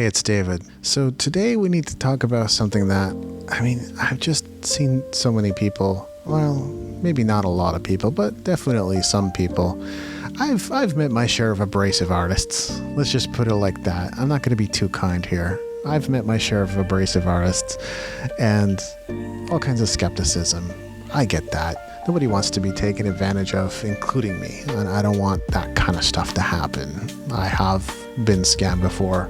Hey, it's David. So today we need to talk about something that, I've just seen so many people, well, maybe not a lot of people, but definitely some people. I've met my share of abrasive artists. Let's just put it like that. I'm not going to be too kind here. I've met my share of abrasive artists and all kinds of skepticism. I get that. Nobody wants to be taken advantage of, including me, and I don't want that kind of stuff to happen. I have been scammed before.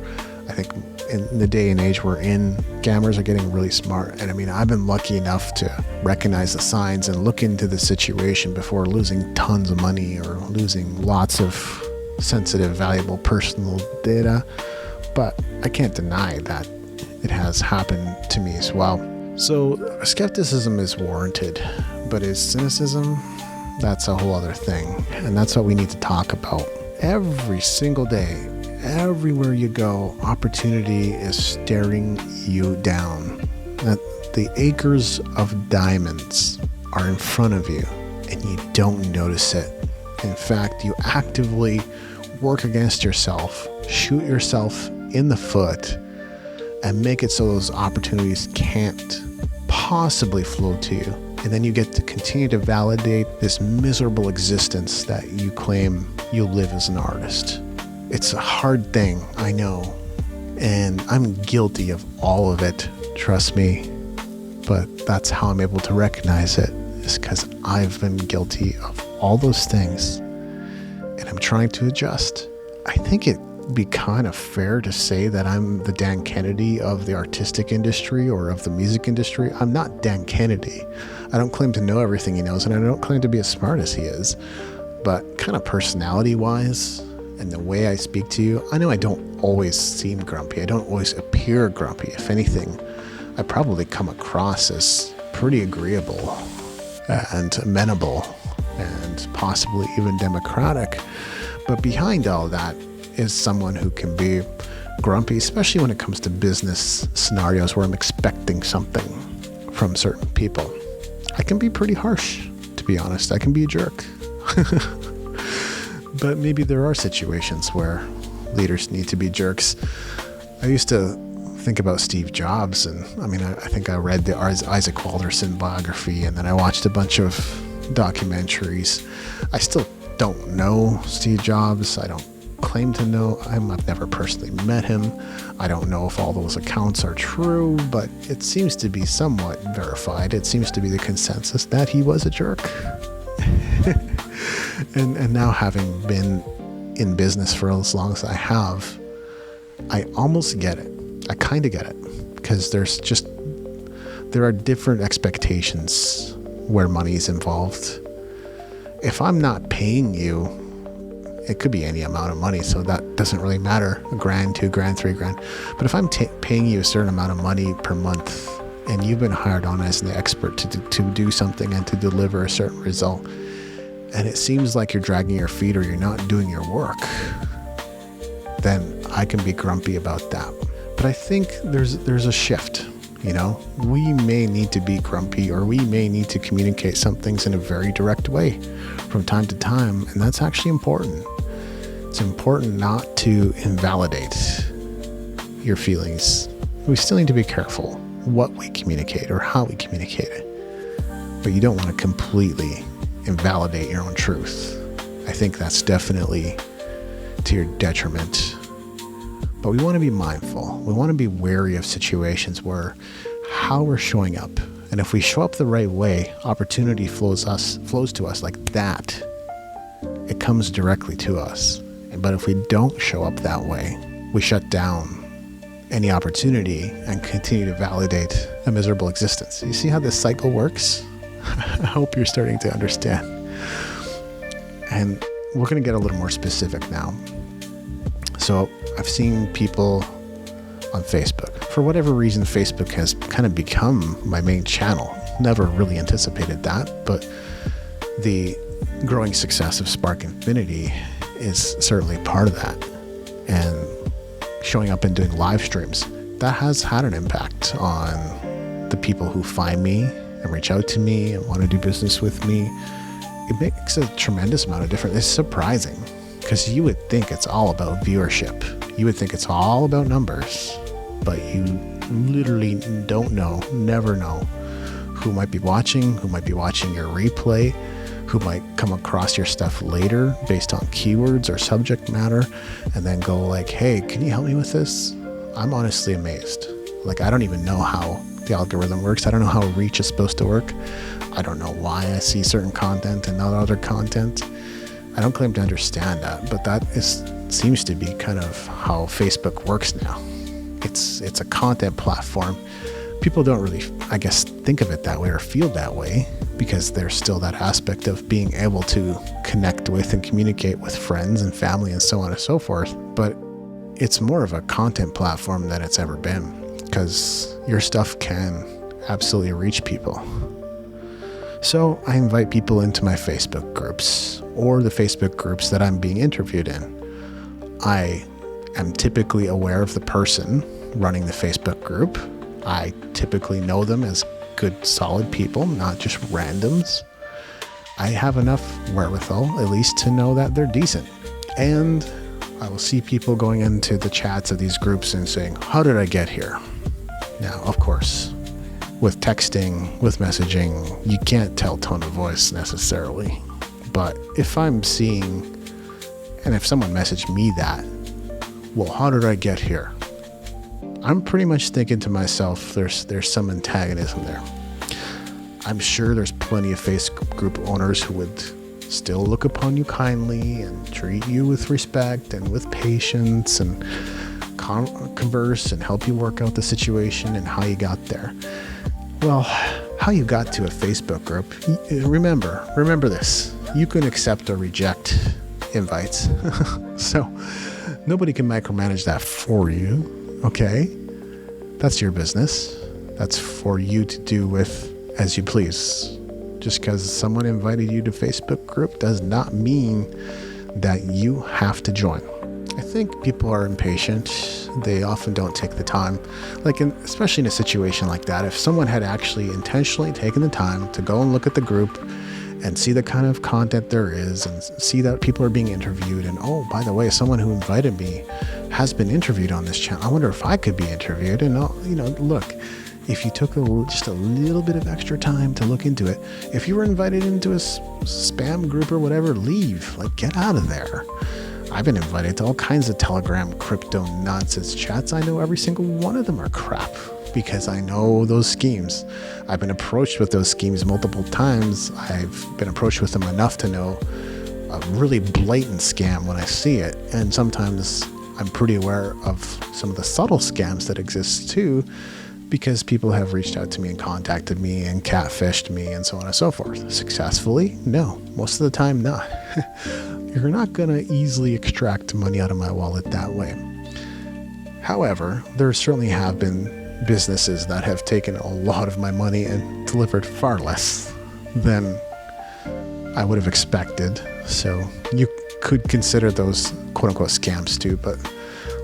I think in the day and age we're in, scammers are getting really smart. And I've been lucky enough to recognize the signs and look into the situation before losing tons of money or losing lots of sensitive, valuable personal data. But I can't deny that it has happened to me as well. So skepticism is warranted, but is cynicism? That's a whole other thing. And that's what we need to talk about. Every single day, everywhere you go, opportunity is staring you down. That the acres of diamonds are in front of you and you don't notice it. In fact, you actively work against yourself, shoot yourself in the foot, and make it so those opportunities can't possibly flow to you. And then you get to continue to validate this miserable existence that you claim you live as an artist. It's a hard thing, I know, and I'm guilty of all of it, trust me, but that's how I'm able to recognize it, is because I've been guilty of all those things, and I'm trying to adjust. I think it'd be kind of fair to say that I'm the Dan Kennedy of the artistic industry or of the music industry. I'm not Dan Kennedy. I don't claim to know everything he knows, and I don't claim to be as smart as he is, but kind of personality-wise, and the way I speak to you, I know I don't always seem grumpy. I don't always appear grumpy. If anything, I probably come across as pretty agreeable and amenable and possibly even democratic. But behind all that is someone who can be grumpy, especially when it comes to business scenarios where I'm expecting something from certain people. I can be pretty harsh, to be honest. I can be a jerk. But maybe there are situations where leaders need to be jerks. I used to think about Steve Jobs, and I think I read the Isaac Walderson biography, and then I watched a bunch of documentaries. I still don't know Steve Jobs. I don't claim to know him. I've never personally met him. I don't know if all those accounts are true, but it seems to be somewhat verified. It seems to be the consensus that he was a jerk. And now, having been in business for as long as I have, I almost get it. I kind of get it, because there are different expectations where money is involved. If I'm not paying you, it could be any amount of money, so that doesn't really matter, $1,000, $2,000, $3,000. But if I'm paying you a certain amount of money per month, and you've been hired on as an expert to do something and to deliver a certain result, and it seems like you're dragging your feet or you're not doing your work, then I can be grumpy about that. But I think there's a shift, We may need to be grumpy, or we may need to communicate some things in a very direct way from time to time, and that's actually important. It's important not to invalidate your feelings. We still need to be careful what we communicate or how we communicate it. But you don't want to completely invalidate your own truth. I think that's definitely to your detriment. But we want to be mindful. We want to be wary of situations where how we're showing up. And if we show up the right way, opportunity flows to us like that. It comes directly to us. But if we don't show up that way, we shut down any opportunity and continue to validate a miserable existence. You see how this cycle works? I hope you're starting to understand. And we're going to get a little more specific now. So I've seen people on Facebook. For whatever reason, Facebook has kind of become my main channel. Never really anticipated that, but the growing success of Spark Infinity is certainly part of that. And showing up and doing live streams, that has had an impact on the people who find me and reach out to me and want to do business with me. It makes a tremendous amount of difference. It's surprising, because you would think it's all about viewership. You would think it's all about numbers, but you literally don't know, never know who might be watching your replay, who might come across your stuff later based on keywords or subject matter, and then go like, hey, can you help me with this? I'm honestly amazed. Like, I don't even know how the algorithm works. I don't know how reach is supposed to work. I don't know why I see certain content and not other content. I don't claim to understand that, but seems to be kind of how Facebook works now. It's a content platform. People don't really, I guess, think of it that way or feel that way, because there's still that aspect of being able to connect with and communicate with friends and family and so on and so forth. But it's more of a content platform than it's ever been, because your stuff can absolutely reach people. So I invite people into my Facebook groups, or the Facebook groups that I'm being interviewed in. I am typically aware of the person running the Facebook group. I typically know them as good, solid people, not just randoms. I have enough wherewithal, at least, to know that they're decent. And I will see people going into the chats of these groups and saying, how did I get here? Now, of course, with texting, with messaging, you can't tell tone of voice necessarily. But if I'm seeing, and if someone messaged me that, well, how did I get here? I'm pretty much thinking to myself, there's some antagonism there. I'm sure there's plenty of Facebook group owners who would still look upon you kindly and treat you with respect and with patience and converse and help you work out the situation and how you got there. Well, how you got to a Facebook group, remember this. You can accept or reject invites. So nobody can micromanage that for you. Okay, that's your business. That's for you to do with as you please. Just because someone invited you to Facebook group does not mean that you have to join. I think people are impatient. They often don't take the time. Especially in a situation like that, if someone had actually intentionally taken the time to go and look at the group and see the kind of content there is and see that people are being interviewed, and oh, by the way, someone who invited me has been interviewed on this channel. I wonder if I could be interviewed. And look, if you took just a little bit of extra time to look into it, if you were invited into a spam group or whatever, leave. Get out of there. I've been invited to all kinds of Telegram crypto nonsense chats. I know every single one of them are crap, because I know those schemes. I've been approached with those schemes multiple times. I've been approached with them enough to know a really blatant scam when I see it. And sometimes I'm pretty aware of some of the subtle scams that exist too, because people have reached out to me and contacted me and catfished me and so on and so forth. Successfully? No. Most of the time, not. You're not going to easily extract money out of my wallet that way. However, there certainly have been businesses that have taken a lot of my money and delivered far less than I would have expected. So you could consider those quote-unquote scams too, but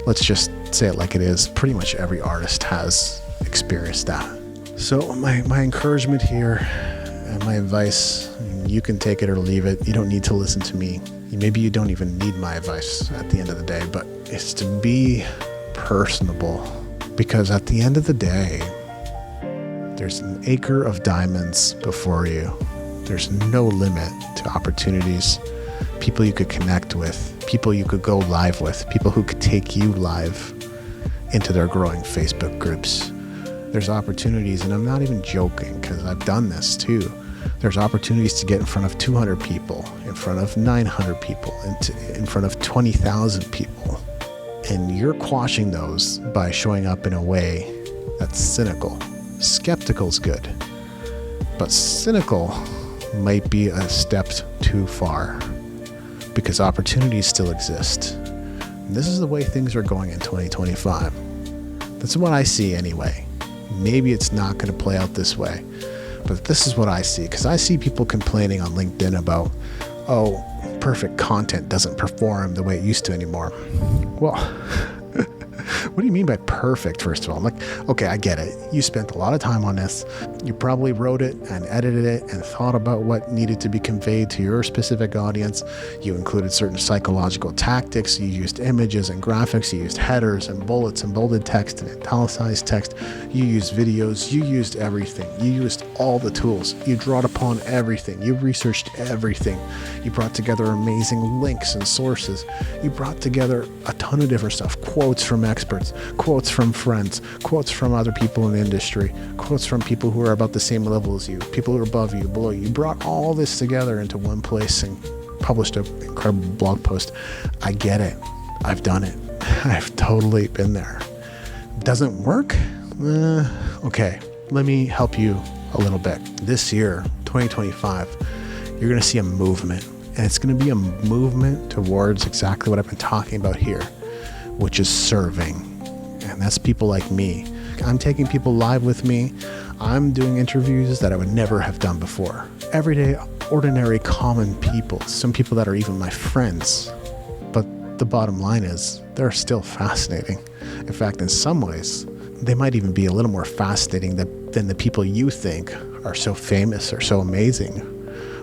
let's just say it like it is. Pretty much every artist has experienced that. So my encouragement here and my advice, you can take it or leave it. You don't need to listen to me. Maybe you don't even need my advice at the end of the day, but it's to be personable, because at the end of the day, there's an acre of diamonds before you. There's no limit to opportunities, people you could connect with, people you could go live with, people who could take you live into their growing Facebook groups. There's opportunities, and I'm not even joking, because I've done this too. There's opportunities to get in front of 200 people, in front of 900 people, in front of 20,000 people. And you're quashing those by showing up in a way that's cynical. Skeptical's good, but cynical might be a step too far, because opportunities still exist. And this is the way things are going in 2025. That's what I see anyway. Maybe it's not going to play out this way, but this is what I see, because I see people complaining on LinkedIn about, oh, perfect content doesn't perform the way it used to anymore. Well, What do you mean by perfect, first of all? I'm like, okay, I get it. You spent a lot of time on this. You probably wrote it and edited it and thought about what needed to be conveyed to your specific audience. You included certain psychological tactics. You used images and graphics. You used headers and bullets and bolded text and italicized text. You used videos. You used everything. You used all the tools. You drawed upon everything. You researched everything. You brought together amazing links and sources. You brought together a ton of different stuff. Quotes from experts. Quotes from friends, quotes from other people in the industry, quotes from people who are about the same level as you, people who are above you, below you. You brought all this together into one place and published an incredible blog post. I get it. I've done it. I've totally been there. Doesn't work? Okay, let me help you a little bit. This year, 2025, you're going to see a movement, and it's going to be a movement towards exactly what I've been talking about here, which is serving. And that's people like me. I'm taking people live with me. I'm doing interviews that I would never have done before. Everyday, ordinary, common people. Some people that are even my friends. But the bottom line is, they're still fascinating. In fact, in some ways, they might even be a little more fascinating than the people you think are so famous or so amazing.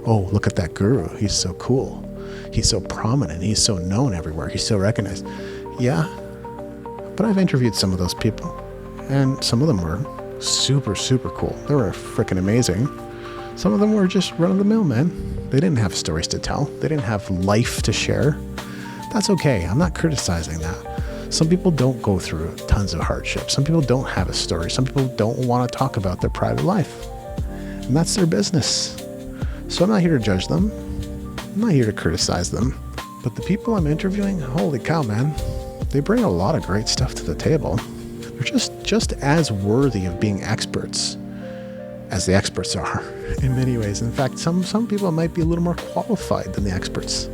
Oh, look at that guru. He's so cool. He's so prominent. He's so known everywhere. He's so recognized. Yeah. But I've interviewed some of those people, and some of them were super, super cool. They were freaking amazing. Some of them were just run-of-the-mill, man. They didn't have stories to tell. They didn't have life to share. That's okay. I'm not criticizing that. Some people don't go through tons of hardship. Some people don't have a story. Some people don't want to talk about their private life. And that's their business. So I'm not here to judge them. I'm not here to criticize them. But the people I'm interviewing, holy cow, man. They bring a lot of great stuff to the table. They're just as worthy of being experts as the experts are in many ways. In fact, some people might be a little more qualified than the experts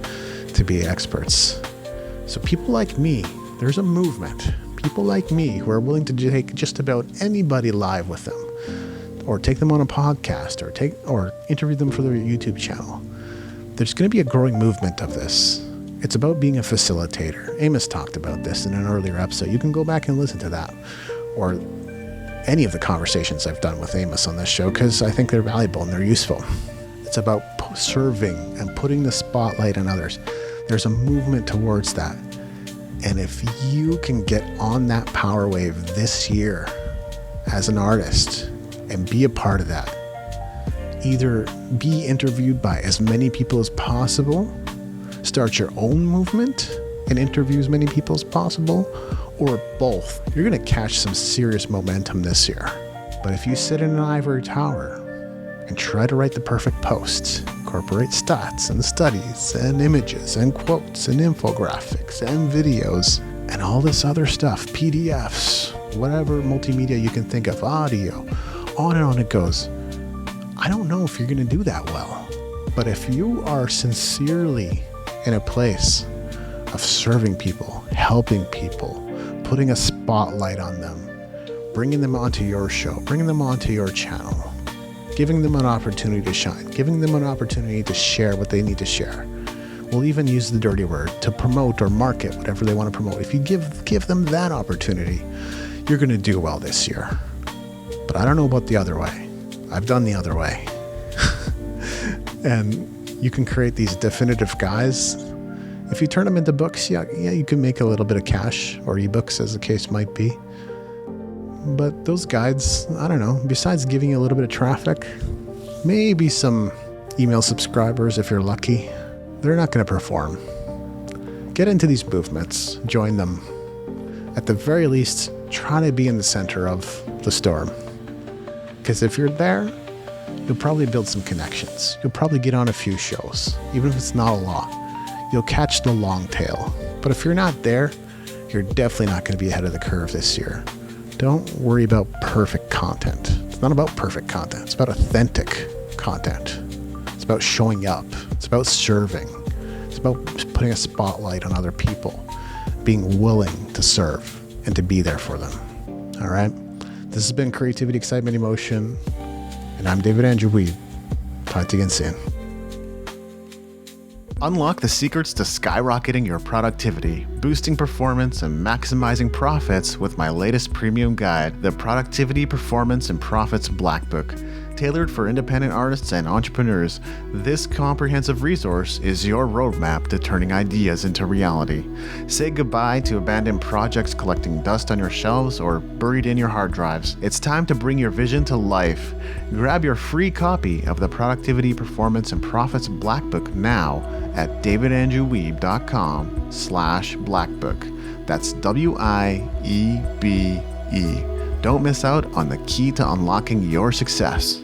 to be experts. So people like me, there's a movement. People like me who are willing to take just about anybody live with them, or take them on a podcast, or interview them for their YouTube channel. There's going to be a growing movement of this. It's about being a facilitator. Amos talked about this in an earlier episode. You can go back and listen to that, or any of the conversations I've done with Amos on this show, because I think they're valuable and they're useful. It's about serving and putting the spotlight on others. There's a movement towards that. And if you can get on that power wave this year as an artist and be a part of that, either be interviewed by as many people as possible, start your own movement and interview as many people as possible, or both, you're going to catch some serious momentum this year. But if you sit in an ivory tower and try to write the perfect posts, incorporate stats and studies and images and quotes and infographics and videos and all this other stuff, PDFs, whatever multimedia you can think of, audio, on and on it goes. I don't know if you're going to do that well. But if you are sincerely in a place of serving people, helping people, putting a spotlight on them, bringing them onto your show, bringing them onto your channel, giving them an opportunity to shine, giving them an opportunity to share what they need to share. We'll even use the dirty word to promote or market whatever they want to promote. If you give them that opportunity, you're going to do well this year. But I don't know about the other way. I've done the other way. And you can create these definitive guides. If you turn them into books, yeah, you can make a little bit of cash, or ebooks as the case might be. But those guides, I don't know, besides giving you a little bit of traffic, maybe some email subscribers if you're lucky, they're not going to perform. Get into these movements, join them. At the very least, try to be in the center of the storm. Because if you're there, you'll probably build some connections. You'll probably get on a few shows, even if it's not a lot. You'll catch the long tail. But if you're not there, you're definitely not going to be ahead of the curve this year. Don't worry about perfect content. It's not about perfect content. It's about authentic content. It's about showing up. It's about serving. It's about putting a spotlight on other people, being willing to serve and to be there for them. All right? This has been Creativity, Excitement, Emotion, and I'm David Andrew Weed. Talk to you again soon. Unlock the secrets to skyrocketing your productivity, boosting performance, and maximizing profits with my latest premium guide, the Productivity, Performance, and Profits Black Book. Tailored for independent artists and entrepreneurs, this comprehensive resource is your roadmap to turning ideas into reality. Say goodbye to abandoned projects collecting dust on your shelves or buried in your hard drives. It's time to bring your vision to life. Grab your free copy of the Productivity, Performance, and Profits Black Book now at davidandrewweeb.com/blackbook. That's WIEBE. Don't miss out on the key to unlocking your success.